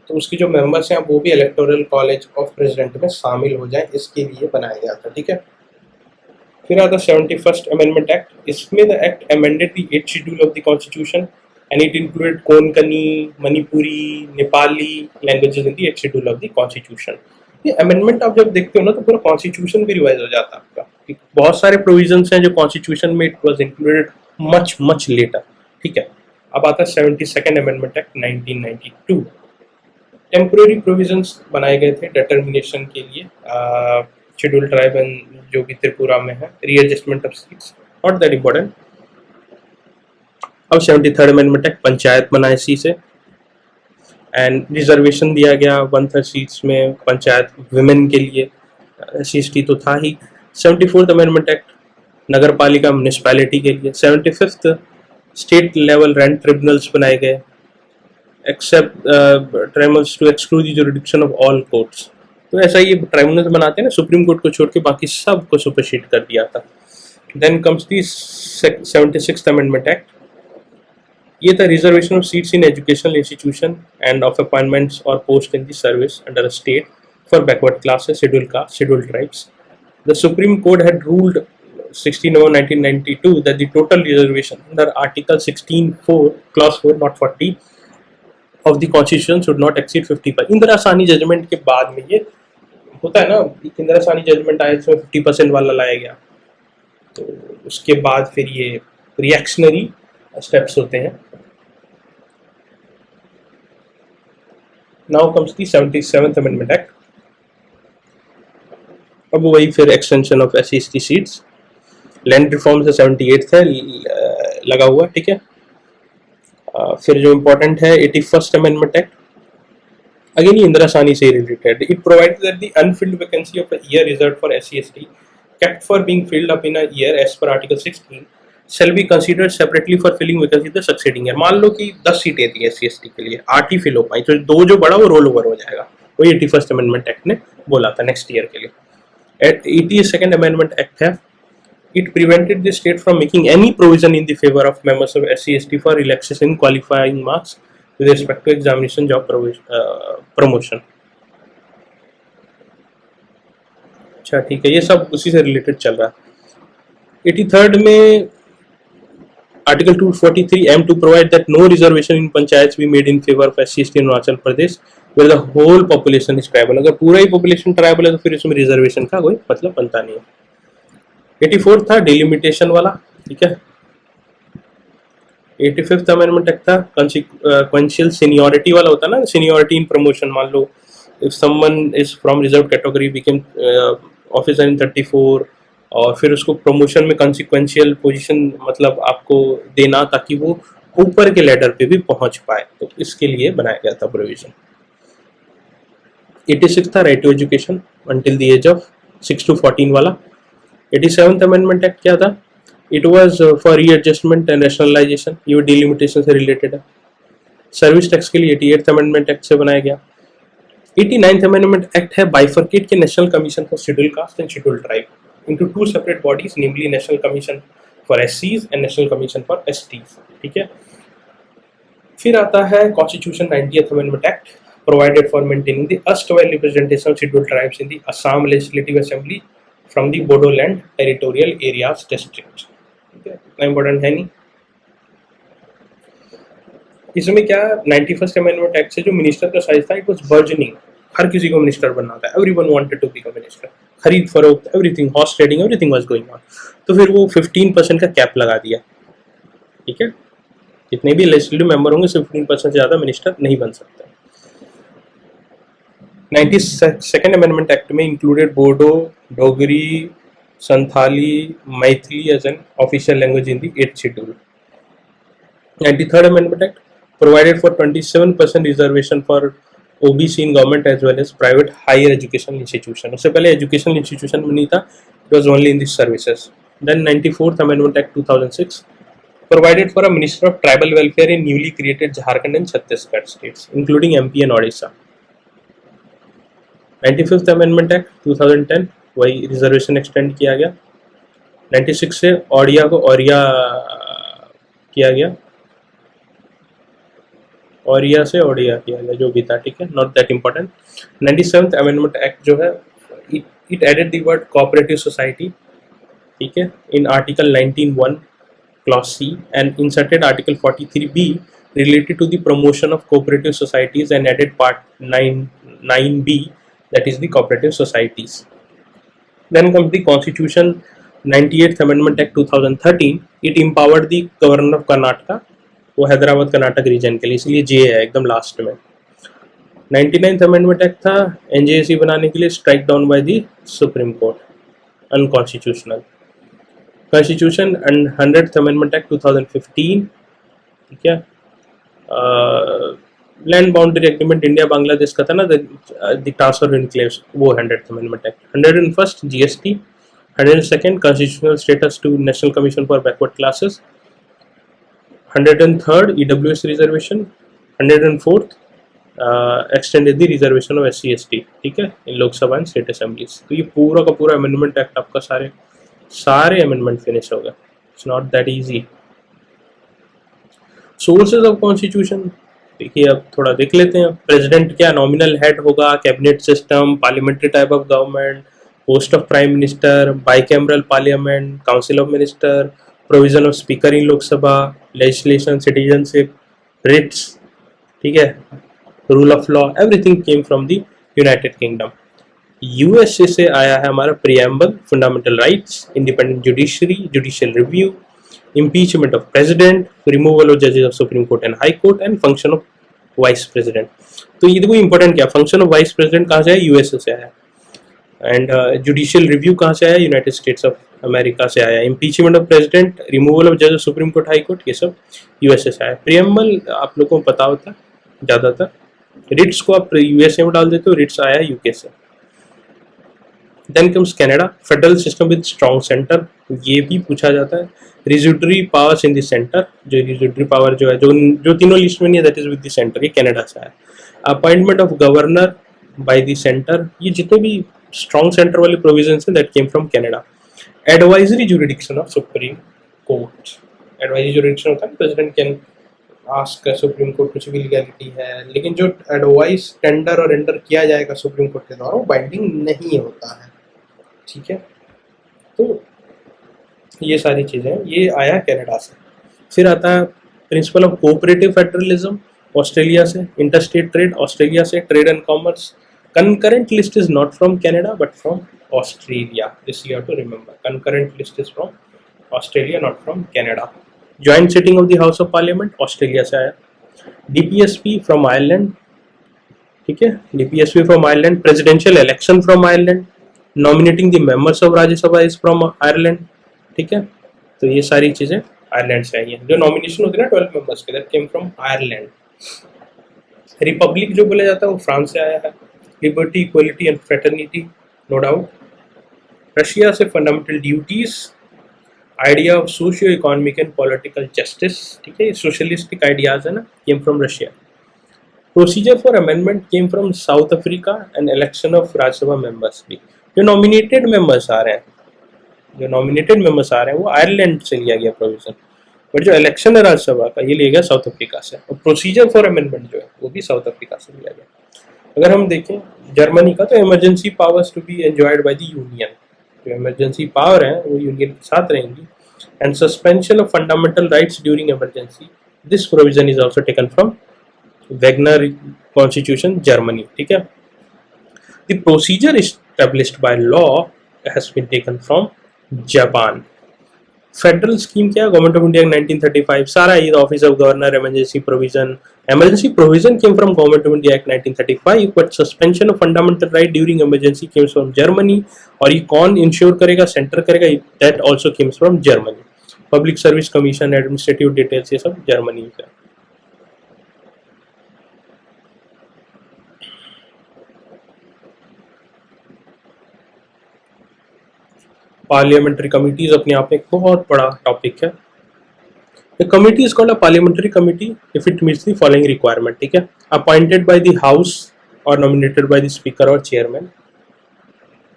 तो उसके जो मेंबर्स हैं वो भी इलेक्टोरल कॉलेज ऑफ प्रेसिडेंट में शामिल हो जाए, इसके लिए बनाया गया था। ठीक है, फिर आता 71st अमेंडमेंट एक्ट। इसमें the act amended the 8th schedule of the constitution and it included Konkani, Manipuri, Nepali languages in the 8th schedule of the constitution. ये अमेंडमेंट आप जब देखते हो ना तो पूरा कॉन्स्टिट्यूशन भी रिवाइज हो जाता है आपका। बहुत सारे प्रोविजंस हैं जो कॉन्स्टिट्यूशन में it was included much later. ठीक है, अब आता है 72nd amendment act 1992। Temporary provisions बनाए गए थे डिटर्मिनेशन के लिए, शेड्यूल ट्राइब एंड जो भी त्रिपुरा में है, readjustment of seats, not that important. अब 73rd अमेंडमेंट एक्ट, पंचायत बना इसी से, एंड रिजर्वेशन दिया गया 1/3 सीट्स में पंचायत विमेन के लिए, SC/ST तो था ही। 74th अमेंडमेंट एक्ट, नगर पालिका म्यूनिसपैलिटी के लिए। 75th state level rent tribunals बनाए गए, except tribunals to exclude the jurisdiction of all courts. तो ऐसा ये ट्राइब्यूनल्स बनाते हैं ना, सुप्रीम कोर्ट को छोड़ के बाकी सब को सुपरसीड कर दिया था। Then comes the 76th amendment act, ये था reservation of seats in educational institution and of appointments और post in the service under a state for backward classes, schedule caste, schedule tribes. The supreme court had ruled 16 November 1992 that the total reservation under Article 16(4) Clause 4, not 40 of the Constitution should not exceed 50%. Indira Sawhney judgment के बाद में ये होता है ना, Indira Sawhney judgement आया इसमें 50% वाला लाया गया, तो उसके बाद फिर ये रिएक्शनरी स्टेप्स होते हैं। Now comes the 77th amendment act. अब वही फिर extension of SC/ST seats, land reform से 78th है लगा हुआ। ठीक है, फिर जो इम्पोर्टेंट है 81st अमेंडमेंट एक्ट, अगेन ये इंदिरा साहनी से related. It provides that the Anfield vacancy of a year reserved for SC/ST kept for being filled up in a year as per Article 16 shall be considered separately for filling vacancy the succeeding year। मान लो कि 10 सीटें थी SC/ST के लिए, 8 ही fill हो पाई, तो 2 जो बड़ा वो रोल ओवर हो जाएगा। वही 81st अमेंडमेंट एक्ट ने बोला था नेक्स्ट ईयर के लिए। 82nd अमेंडमेंट एक्ट है, it prevented the state from making any provision in the favor of members of SC/ST for relaxation in qualifying marks with respect to examination, job promotion। अच्छा ठीक है, ये सब उसी से रिलेटेड चल रहा है। 83rd में article 243 M to provide that no reservation in panchayats be made in favor of SC/ST in Arunachal Pradesh where the whole population is tribal। अगर पूरा ही population tribal है तो फिर इसमें रिजर्वेशन का कोई मतलब बनता नहीं है। 84 था डिलिमिटेशन वाला। ठीक है, 85th अमेंडमेंट एक्ट था कॉन्सिक्वेंशियल सीनियरिटी वाला, होता ना सीनियरिटी इन प्रमोशन। मान लो if someone is from reserve category became officer in 34 और फिर उसको प्रमोशन में कॉन्सिक्वेंशियल पोजीशन मतलब आपको देना ताकि वो ऊपर के लेडर पे भी पहुंच पाए, तो इसके लिए बनाया गया था प्रोविजन। 86 था right to education until the age of 6 to 14 वाला। 87th अमेंडमेंट एक्ट क्या था, it was for readjustment and rationalisation, ये डिलिमिटेशन से रिलेटेड है। सर्विस टैक्स के लिए 88th अमेंडमेंट एक्ट से बनाया गया। 89th अमेंडमेंट एक्ट है बाइफरकेट के national commission for schedule caste and schedule tribe into 2 separate bodies, namely National Commission for SCs and National Commission for STs। ठीक है, फिर आता है Constitution 90th Amendment Act provided for maintaining the erstwhile representation of scheduled tribes in the Assam Legislative Assembly from the Bodoland Territorial Areas District। ठीक है, इतना important है नहीं। इसमें क्या 91st अमेंडमेंट एक्ट से जो मिनिस्टर का साइज था इट वाज बर्जनिंग, हर किसी को मिनिस्टर बनना था, everyone wanted to become minister. खरीद फरोख्त everything, horse trading everything was going on. तो फिर वो 15% का कैप लगा दिया। ठीक है, जितने भी लेजिस्लेटिव मेंबर होंगे सिर्फ 15% से ज़्यादा मिनिस्टर नहीं बन सकते। 92nd Amendment Act में included Bodo, Dogri, Santhali, Maithili as an official language in the 8th schedule. 93rd Amendment Act provided for 27% reservation for OBC in government as well as private higher educational institution. उससे पहले educational institution में नहीं था, it was only in the services. Then 94th Amendment Act 2006 provided for a Minister of Tribal Welfare in newly created Jharkhand and Chhattisgarh states, including MP and Odisha. 95th Amendment Act 2010 वही reservation extend किया गया. 96 से ओडिया को ओरिया किया गया, ओरिया से ओडिया किया गया, जो भी था, ठीक है, not that important. 97th amendment act जो है, it added the word cooperative society, ठीक है, in article 19(1) clause C and inserted article 43(b) related to the promotion of cooperative societies and added part 9(b), that is the cooperative societies. Then comes the Constitution 98th Amendment Act 2013. It empowered the Governor of Karnataka, वो Hyderabad Karnataka reason के लिए, इसलिए जे है एकदम last में. 99th Amendment Act था NJSC बनाने के लिए, strike down by the supreme court, unconstitutional. Constitution and 100th Amendment Act 2015, ठीक है. Land boundary agreement India Bangladesh का था ना, द ट्रांसफर इनक्लेव्स, वो 100th Amendment Act. 101st GST. 102nd Constitutional Status to National Commission for Backward Classes. 103rd EWS reservation. 104th extended the reservation of SC ST, ठीक है, इन Lok Sabha and state assemblies. तो ये पूरा का पूरा अमेंडमेंट एक्ट आपका सारे अमेंडमेंट फिनिश हो गए. It's not that easy. Sources of constitution देखिए, अब थोड़ा देख लेते हैं. प्रेसिडेंट क्या नॉमिनल हेड होगा, cabinet system, parliamentary type of government, post of prime minister, bicameral parliament, council of minister, provision of speaker in Lok Sabha, legislation, citizenship, writs, ठीक है, rule of law, everything came from the United Kingdom. USA से आया है हमारा preamble, fundamental rights, independent judiciary, judicial review, impeachment of president, removal of judges of Supreme Court and High Court, and function of vice president. तो ये देखो important क्या, function of vice president कहाँ से आया, यूएसए से आया. एंड जुडिशियल रिव्यू कहाँ से आया, यूनाइटेड स्टेट्स ऑफ अमेरिका से आया. Impeachment of president, removal of जज of supreme court, high court, ये सब यूएसए से आया. प्रियम्बल आप लोगों को पता होता है ज़्यादातर. रिट्स को आप यूएसए में डाल देते हो, रिट्स आया यूके से. Then comes Canada, federal system with strong centre, ये भी पूछा जाता है. Residuary powers in the centre, जो रिज्यूडरी पावर जो है, जो तीनों लिस्ट में नहीं है, that is with the centre, ये कनाडा से है. Appointment of governor by the centre, ये जितने भी स्ट्रॉन्ग सेंटर वाले प्रोविजंस हैं, that came from Canada. Advisory jurisdiction of supreme court, advisory jurisdiction होता है, president can ask supreme court कुछ भी लीगैलिटी है, लेकिन जो एडवाइस टेंडर और एंडर किया जाएगा सुप्रीम कोर्ट के द्वारा, वो बाइंडिंग नहीं होता है, ठीक है. तो ये सारी चीज़ें, ये आया कनाडा से. फिर आता है principle of cooperative federalism, Australia से. इंटरस्टेट ट्रेड, ऑस्ट्रेलिया से. Trade and commerce, concurrent list is not from Canada but from Australia, this you have to remember. Concurrent list is from Australia, not from Canada. Joint sitting of the House of Parliament, Australia से आया. DPSP from Ireland, ठीक है, DPSP from Ireland. Presidential election from Ireland. Nominating the members of Rajya Sabha is from Ireland, ठीक है. तो ये सारी चीज़ें आयरलैंड से आई हैं. जो नॉमिनेशन होती है ना 12 मेंबर्स के, that came from Ireland. Republic जो बोला जाता है वो फ्रांस से आया है. Liberty, equality and fraternity, no doubt. Russia से fundamental duties, idea of socio economic and political justice, ठीक है, सोशलिस्टिक आइडियाज है ना, came from Russia. Procedure for amendment came from South Africa and election of Rajya Sabha members भी. जो nominated members आ रहे हैं, वो आयरलैंड से लिया गया प्रोविजन, बट जो इलेक्शन है राज्यसभा का, ये लिया गया साउथ अफ्रीका से. और प्रोसीजर फॉर अमेंडमेंट जो है, वो भी साउथ अफ्रीका से लिया गया. अगर हम देखें जर्मनी का, तो emergency powers to be enjoyed by the union, जो इमरजेंसी पावर है वो यूनियन के साथ रहेंगी. And suspension of fundamental rights during emergency, this provision is also taken from Weimar constitution, Germany, ठीक है. The procedure established by law has been taken from Japan. Federal scheme क्या है? Government of India 1935 सारा ये office of governor, emergency provision came from government of India Act 1935, but suspension of fundamental right during emergency came from Germany. और ये कौन ensure करेगा? Centre करेगा. that also came from Germany. Public service commission, administrative details, ये सब Germany का. Parliamentary committees अपने आप में एक बहुत बड़ा टॉपिक है. The committee is called a parliamentary committee if it meets the following requirement. ठीक है, appointed by the house or nominated by the speaker or chairman,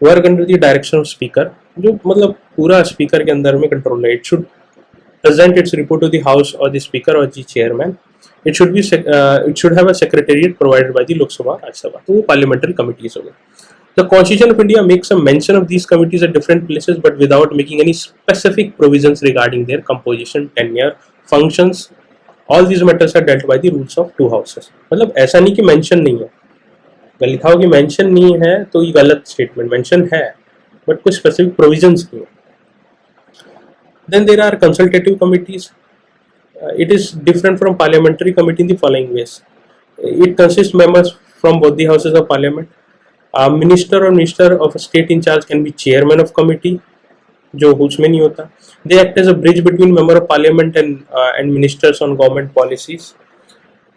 work under the direction of speaker, जो मतलब पूरा speaker के अंदर में control है. It should present its report to the house or the speaker or the chairman. It should have a secretariat provided by the Lok Sabha, Rajya Sabha. तो वो parliamentary committees हो गए. The Constitution of India makes a mention of these committees at different places, but without making any specific provisions regarding their composition, tenure, functions. All these matters are dealt by the rules of two houses. मतलब ऐसा नहीं कि mention नहीं है. अगर लिखा हो कि मेंशन नहीं है तो ये गलत स्टेटमेंट. मेंशन है बट कुछ स्पेसिफिक प्रोविजंस नहीं है. Then there are consultative committees. It is different from parliamentary committee in the following ways. It consists members from both the houses of parliament. Minister or minister of a state in charge can be chairman of committee, जो उसमें नहीं होता. They act as a bridge between member of parliament and ministers on government policies.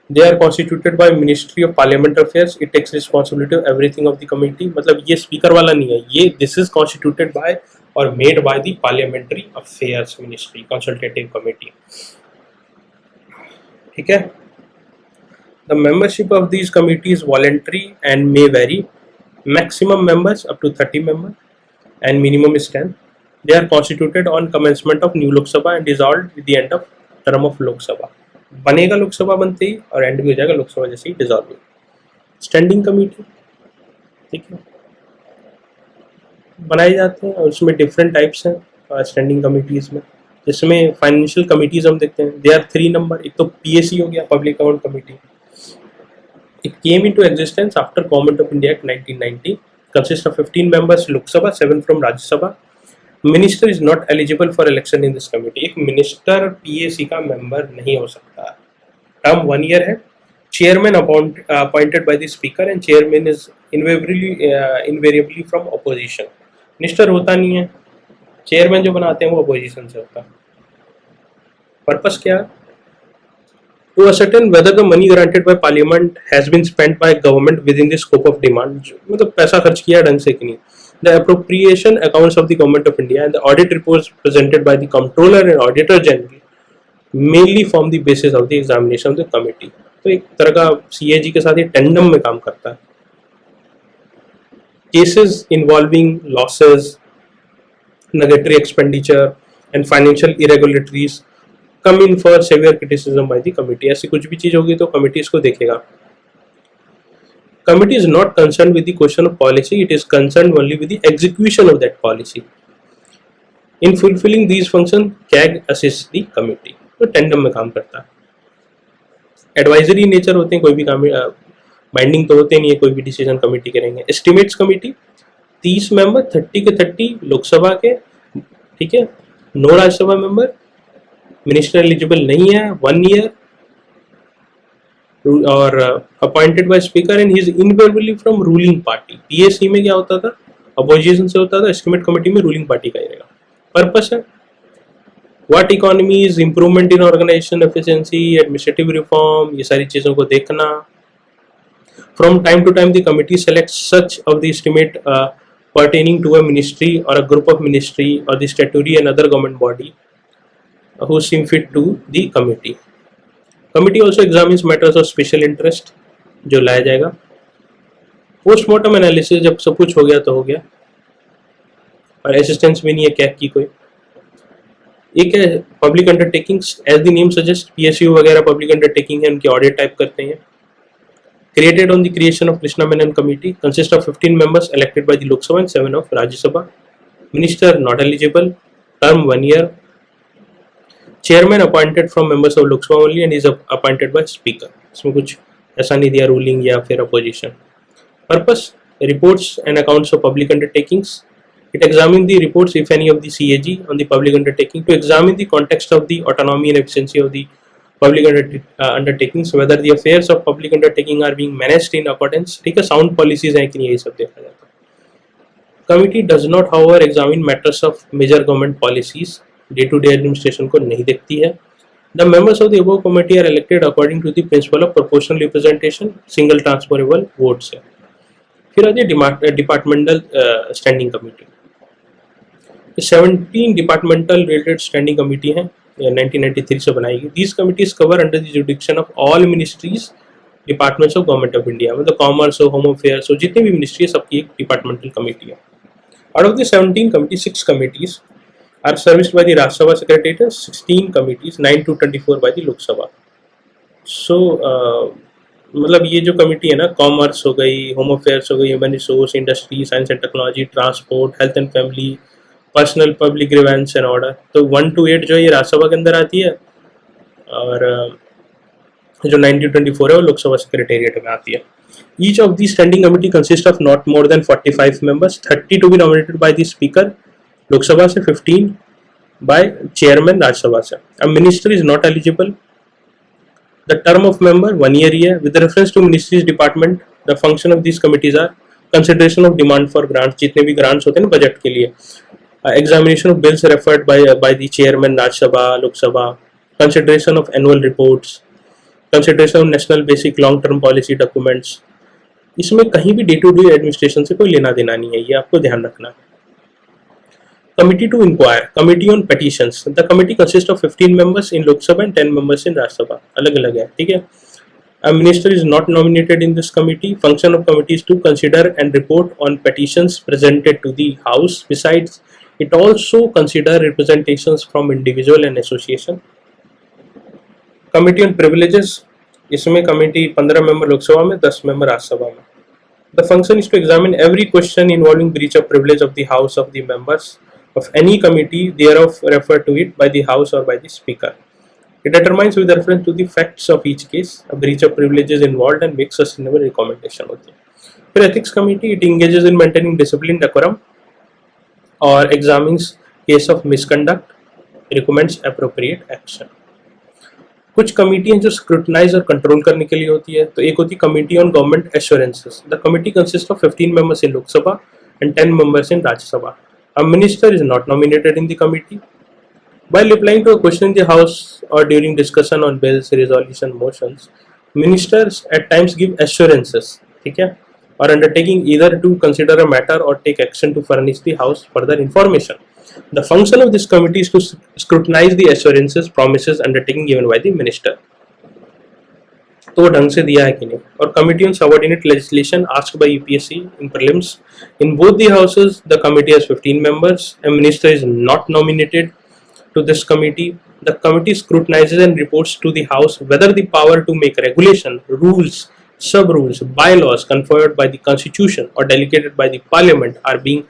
They are constituted by Ministry of Parliament Affairs. It takes responsibility of everything of the committee. मतलब ये speaker वाला नहीं है, ये this is constituted by or made by the Parliamentary Affairs Ministry, consultative committee. ठीक है. The membership of these committees is voluntary and may vary. Maximum members up to 30 members and minimum is 10. They are constituted on commencement of new Lok Sabha and dissolved with the end of term of Lok Sabha. बनेगा लोक सभा बनते ही और and भी हो जाएगा लोक सभा जैसे ही डिसॉल्व हुई. स्टैंडिंग कमेटी, ठीक है, बनाए जाते हैं और उसमें डिफरेंट टाइप्स हैं स्टैंडिंग कमिटीज में. जिसमें फाइनेंशियल कमिटीज हम देखते हैं, दे आर 3 नंबर. एक तो PAC हो गया, public account committee. It came into existence after Government of India Act 1990. Consists of 15 members Lok Sabha, 7 from Rajya Sabha. Minister is not eligible for election in this committee. एक minister PAC का member नहीं हो सकता. Term 1 year है. Chairman appointed by the speaker and chairman is invariably from opposition. Minister होता नहीं है, chairman जो बनाते हैं वो अपोजिशन से होता है. पर्पस क्या है? To ascertain whether the money granted by Parliament has been spent by government within the scope of demand. मतलब पैसा खर्च किया ढंग से कि नहीं. The appropriation accounts of the Government of India and the audit reports presented by the Comptroller and Auditor General mainly form the basis of the examination of the committee. तो एक तरह का CAG के साथ ये टेंडम में काम करता है. Cases involving losses, negatory expenditure and financial irregularities come in for severe criticism by the committee. ऐसी कुछ भी चीज होगी तो कमिटी इसको देखेगा. Committee is not concerned with the question of policy, it is concerned only with the execution of that policy. In fulfilling these functions, CAG assists the committee. तो tandem में काम करता है. एडवाइजरी नेचर होते हैं, कोई भी काम बाइंडिंग तो होते नहीं है, कोई भी डिसीजन कमिटी करेंगे. एस्टिमेट्स कमिटी 30 मेंबर, 30 के 30 लोकसभा के, ठीक है. 9 राज्यसभा मेंबर. मिनिस्टर एलिजिबल नहीं है, 1 year और appointed by speaker and he is invariably from ruling party. PAC में क्या होता था? अपोजिशन से होता था. एस्टिमेट कमेटी में रूलिंग पार्टी का ही रहेगा. पर्पस है what economies, improvement in organisation efficiency, administrative reform, ये सारी चीजों को देखना. From time to time the committee select such of the estimate pertaining to a ministry or a group of ministry or the statutory and other government body who seem fit to the committee. Committee also examines matters of special interest जो लाया जाएगा. Postmortem analysis, जब सब कुछ हो गया तो हो गया और असिस्टेंस भी नहीं है कैग की कोई. एक है public undertakings, as the name suggest PSU वगैरह पब्लिक अंडरटेकिंग है, उनके ऑडिट टाइप करते हैं. Created on the creation of Krishna Menon Committee, consists of 15 members elected by the Lok Sabha and 7 of Rajya Sabha. Minister not eligible, term 1 year. Chairman appointed from members of Lok Sabha only and is appointed by Speaker. इसमें कुछ ऐसा नहीं दिया ruling या फिर opposition. Purpose: reports and accounts of public undertakings. It examined the reports, if any, of the CAG on the public undertaking to examine the context of the autonomy and efficiency of the public undertakings, whether the affairs of public undertaking are being managed in accordance, ठीक है, sound policies हैं कि नहीं, ये सब देखा जाता है. Committee does not, however, examine matters of major government policies. Day-to-day administration को नहीं देखती है. The members of the above committee are elected according to the principle of proportional representation, single transferable votes है. फिर आती है departmental standing committee. 17 departmental related standing committee हैं, 1993 से बनाई गई. These committees cover under the jurisdiction of all ministries, departments of government of India, मतलब commerce हो, होम अफेयर्स हो, जितनी भी मिनिस्ट्री है सबकी एक डिपार्टमेंटल कमेटी है. Out of the 17 committees, 6 committees are serviced by the Rajya Sabha Secretariat, 16 committees, 9 to 24 by the Lok Sabha. So मतलब ये जो कमेटी है ना, कॉमर्स हो गई, होम अफेयर्स हो गई, human resource, industry, science and technology, transport, health and family, personnel public grievance and order, तो 1 to 8 जो है ये राज्यसभा के अंदर आती है, और जो 9 to 24 है वो लोकसभा सेक्रेटेरिएट में आती है. Each of these standing committee consists of not more than 45 members, 30 to be nominated by the speaker Lok Sabha से, 15 by chairman Rajya Sabha से. A minister is not eligible. The term of member 1 year है. With reference to ministries department, the function of these committees are consideration of demand for grants, जितने भी grants होते हैं ना budget के लिए, examination of bills referred by the chairman Rajya Sabha, Lok Sabha, consideration of annual reports, consideration of national basic long term policy documents. इसमें कहीं भी डे टू डे एडमिनिस्ट्रेशन से कोई लेना देना नहीं है, ये आपको ध्यान रखना. Committee to enquire, committee on petitions. The committee consist of 15 members in Lok Sabha and 10 members in Rajya Sabha, अलग अलग है, ठीक है. A minister is not nominated in this committee. Function of committee is to consider and report on petitions presented to the house. Besides, it also consider representations from individual and association. Committee on privileges, इसमें committee 15 member Lok Sabha में, 10 member Rajya Sabha में. The function is to examine every question involving breach of privilege of the house of the members of any committee thereof referred to it by the house or by the speaker. It determines with reference to the facts of each case a breach of privilege is involved and makes sustainable recommendation होती है. फिर ethics committee, it engages in maintaining discipline, decorum, or examines case of misconduct, recommends appropriate action. कुछ कमिटियां जो scrutinise और control करने के लिए होती है, तो एक होती committee on government assurances. The committee consist of 15 members in Lok Sabha and 10 members in Rajya Sabha. A minister is not nominated in the committee. While replying to a question in the house or during discussion on bills, resolution, motions, ministers at times give assurances, ठीक है, or undertaking either to consider a matter or take action to furnish the house further information. The function of this committee is to scrutinize the assurances, promises, undertaking given by the minister. तो वो ढंग से दिया है कि नहीं. और committee on subordinate legislation asked by UPSC in prelims. In both the houses, the committee has 15 members. A minister is not nominated to this committee. The committee scrutinizes and reports to the house whether the power to make regulation, rules, sub-rules, bylaws conferred by the constitution or delegated by the parliament are being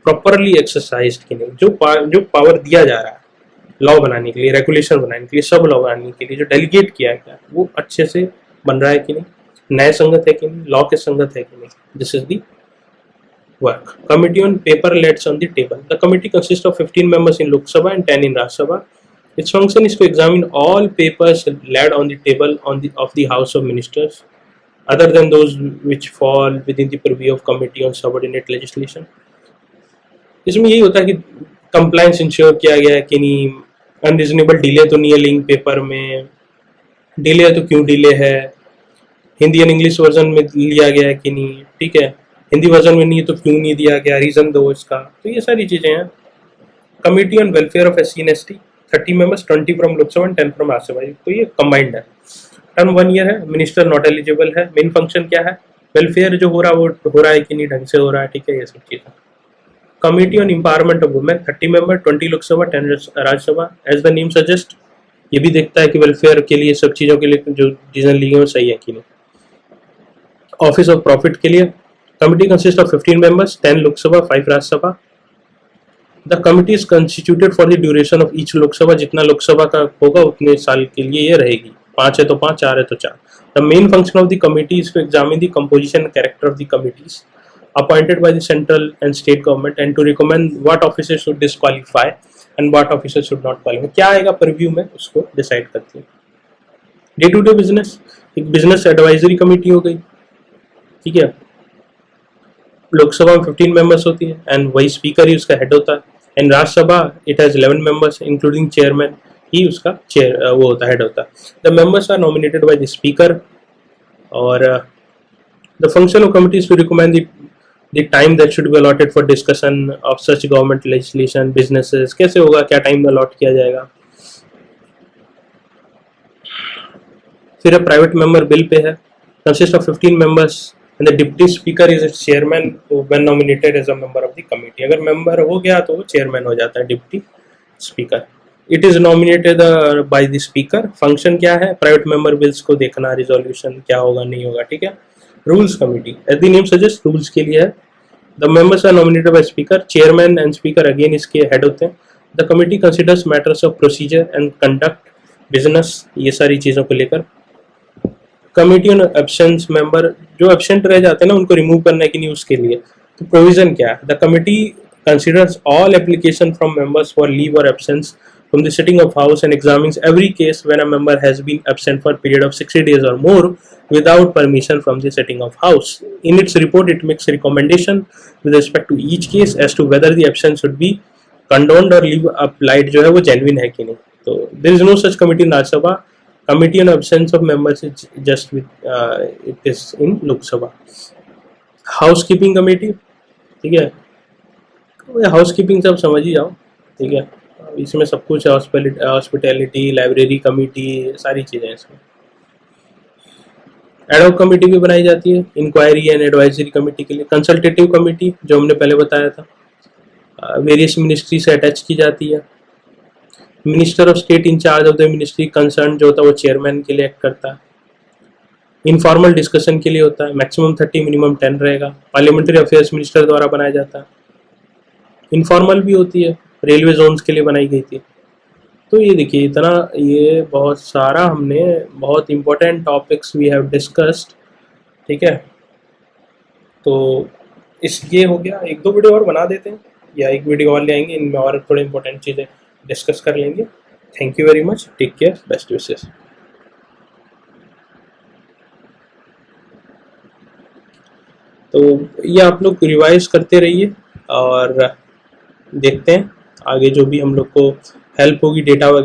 properly exercised कि नहीं. जो power दिया जा रहा है law बनाने के लिए, रेगुलेशन बनाने के लिए, सब लॉ बनाने के लिए जो डेलीगेट किया है वो अच्छे से बन रहा है कि नहीं, न्याय संगत है कि नहीं, लॉ के संगत है कि नहीं. This is the work. Committee on paper laid on the table. The committee consists of 15 members in Lok Sabha and 10 in Rajya Sabha. Its function is to examine all papers laid on the table of the House of Ministers, other than those which fall within the purview of Committee on Subordinate Legislation. इसमें यही होता है कि compliance ensure किया गया है कि नहीं, अनरीजनेबल डिले तो नहीं है लिंक पेपर में, डिले है तो क्यों डिले है, हिंदी और इंग्लिश वर्जन में लिया गया है कि नहीं, ठीक है, हिंदी वर्जन में नहीं है तो क्यों नहीं दिया गया, रीजन दो इसका. तो ये सारी चीजें हैं. Committee on welfare of SC and ST, 30 members, 20 from Lok Sabha and 10 from Rajya Sabha. तो ये कंबाइंड है. टर्म 1 ईयर है. मिनिस्टर नॉट एलिजिबल है. मेन फंक्शन क्या है, वेलफेयर जो हो रहा है वो हो रहा है कि नहीं, ढंग से हो रहा है, ठीक है, ये सब चीजें. Committee on empowerment of women, 30 member, 20 Lok Sabha, 10 Rajya Sabha. As the name suggest, ये भी देखता है कि वेलफेयर के लिए, सब चीजों के लिए जो डिसीजन लिए वो सही है कि नहीं. ऑफिस ऑफ प्रॉफिट के लिए committee consists of 15 members, 10 Lok Sabha, 5 Rajya Sabha. The committee is constituted for the duration of each Lok Sabha. जितना लोक सभा का होगा उतने साल के लिए ये रहेगी. 5 है तो 5, 4 है तो 4. The main function of the committee is to examine the composition and character of the committees, appointed by the central and state government and to recommend what officers should disqualify and what officers should not qualify. क्या आएगा purview में उसको decide करती है. Day to day business, एक business advisory committee हो गई, ठीक है. लोकसभा में 15 मेंबर्स होती है एंड वही स्पीकर ही उसका हेड होता है. And Rajya Sabha it has 11 members including chairman ही उसका चेयर वो होता है, हेड होता है. The members are nominated by the speaker और the function of committees to recommend the time that should be allotted for discussion of such government legislation, businesses, कैसे होगा, क्या टाइम अलॉट किया जाएगा. फिर प्राइवेट मेंबर बिल पे है, consist of 15 members and the deputy speaker is its chairman when nominated as a member of the committee. अगर member हो गया तो वो चेयरमैन हो जाता है, deputy speaker. It is nominated by the speaker. Function क्या है, प्राइवेट मेंबर बिल्स को देखना, रिजोल्यूशन क्या होगा नहीं होगा, ठीक है. Rules committee as the name suggest rules के लिए है. The members are nominated by speaker, chairman and speaker again इसके हेड होते हैं. The committee considers matters of procedure and conduct business, ये सारी चीज़ों को लेकर. कमिटी ऑन एब्सेंस मेंबर, जो एब्सेंट रह जाते हैं ना उनको रिमूव करने की न्यूज़ के लिए तो प्रोविजन क्या है. The committee considers all application from members for leave और absence from the sitting of house and examines every case when a member has been absent for a period of 60 days or more without permission from the sitting of house. In its report, it makes recommendation with respect to each case as to whether the absence should be condoned or leave applied जो है वो genuine है कि नहीं. तो there is no such committee in Rajya Sabha. Committee on absence of members is just with it is in Lok Sabha. Housekeeping committee, ठीक है. Housekeeping सब समझ ही जाओ, ठीक है. इसमें सब कुछ है, हॉस्पिटैलिटी, लाइब्रेरी कमेटी, सारी चीज़ें इसमें. एडहॉक कमेटी भी बनाई जाती है इंक्वायरी एंड एडवाइजरी कमेटी के लिए. कंसल्टेटिव कमेटी जो हमने पहले बताया था, वेरियस मिनिस्ट्री से अटैच की जाती है. Minister of state in charge of the ministry concern जो होता है वो चेयरमैन के लिए एक्ट करता है. इनफॉर्मल डिस्कशन के लिए होता है, मैक्सिमम 30 मिनिमम 10 रहेगा. पार्लियामेंट्री अफेयर्स मिनिस्टर द्वारा बनाया जाता है. इनफॉर्मल भी होती है, रेलवे जोन्स के लिए बनाई गई थी. तो ये देखिए इतना, ये बहुत सारा हमने बहुत important topics we have discussed, ठीक है. तो इस ये हो गया. एक दो वीडियो और बना देते हैं या एक वीडियो और ले आएंगे, इनमें और थोड़े इंपॉर्टेंट चीज़ें डिस्कस कर लेंगे. Thank you very much, take care, best wishes. तो ये आप लोग रिवाइज करते रहिए और देखते हैं आगे जो भी हम लोग को हेल्प होगी डेटा वगैरह